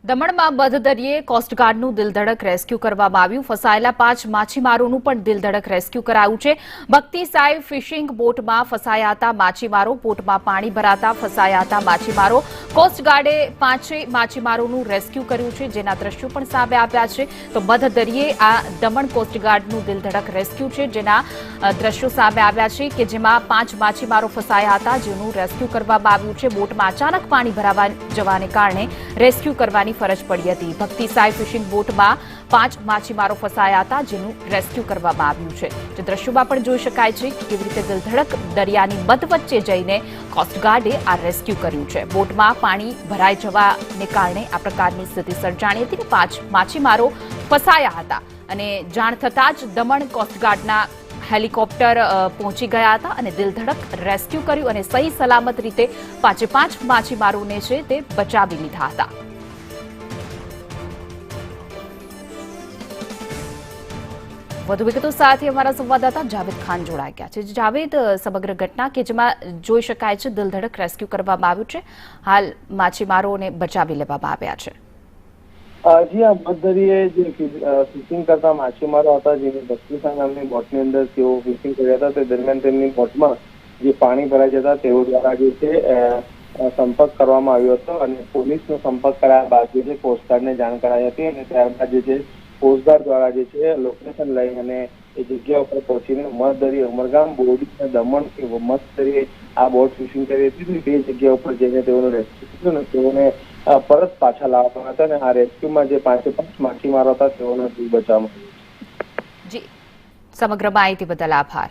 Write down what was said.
દમણમાં બધદરિયે કોસ્ટગાર્ડનું દિલધડક રેસ્ક્યુ કરવામાં આવ્યું। ફસાયેલા 5 માછીમારોનું પણ દિલધડક રેસ્ક્યુ કરાયું છે। ભક્તિ સાઈ ફિશિંગ બોટમાં ફસાયા હતા માછીમારો। બોટમાં પાણી ભરાતા ફસાયા હતા માછીમારો। કોસ્ટગાર્ડે 5 માછીમારોનું રેસ્ક્યુ કર્યું છે, જેના દ્રશ્યો પણ સામે આવ્યા છે। તો બધદરિયે આ દમણ કોસ્ટગાર્ડનું દિલધડક રેસ્ક્યુ છે, જેના દ્રશ્યો સામે આવ્યા છે કે જેમાં 5 માછીમારો ફસાયા હતા, જેનું રેસ્ક્યુ કરવામાં આવ્યું છે। બોટમાં અચાનક પાણી ભરાવા જવાને કારણે રેસ્ક્યુ કરવાની ફરજ પડી હતી। ભક્તિ સાઈ ફિશિંગ બોટમાં 5 માછીમારો ફસાયા હતા, જેનું રેસ્ક્યુ કરવામાં આવ્યું છે। જે દ્રશ્યોમાં પણ જોઈ શકાય છે કે કેવી રીતે દિલધડક દરિયાની મધ વચ્ચે જઈને કોસ્ટગાર્ડે આ રેસ્ક્યુ કર્યું છે। બોટમાં પાણી ભરાઈ જવાને કારણે આ પ્રકારની સ્થિતિ સર્જાણી હતી। 5 માછીમારો ફસાયા હતા અને જાણ થતાં જ દમણ કોસ્ટગાર્ડના હેલિકોપ્ટર પહોંચી ગયા હતા અને દિલધડક રેસ્ક્યુ કર્યું અને સહી સલામત રીતે 5 માછીમારોને છે તે બચાવી લીધા હતા। વધુ વિગતો સાથે અમારા સંવાદદાતા જાવેદ ખાન જોડાઈ ગયા છે। જાવેદ, સમગ્ર ઘટના કે જેમાં જોઈ શકાય છે દિલધડક રેસ્ક્યુ કરવામાં આવ્યું છે, હાલ માછીમારોને બચાવી લેવામાં આવ્યા છે। જી આ બધદરિયે જે ફિશિંગ કરતા માછીમારો હતા, જેની ભક્તિ સાઈ નામની બોટની અંદર તેઓ ફિશિંગ કર્યા હતા, તે દરમિયાન તેમની બોટમાં જે પાણી ભરાઈ જતા તેઓ દ્વારા જે છે સંપર્ક કરવામાં આવ્યો હતો અને પોલીસનો સંપર્ક કરાયા બાદ જે છે કોસ્ટગાર્ડને જાણ કરાઈ હતી અને ત્યારબાદ જે છે કોસ્ટગાર્ડ દ્વારા જે છે લોકેશન લઈ અને એ જગ્યા ઉપર પહોંચીને મધદરિયે ઉમરગામ બોડી અને દમણ કે મધદરિયે આ બોટ ફિશિંગ કરી હતી। તે જગ્યા ઉપર જઈને તેઓનું રેસ્ક્યુ કર્યું અને તેઓને પરત પાછા લાવવામાં હતા અને આ રેસ્ક્યુમાં જે 5 માછીમારો હતા તેઓનો જીવ બચાવવામાં આવ્યો। જી, સમગ્ર માહિતી બદલ આભાર।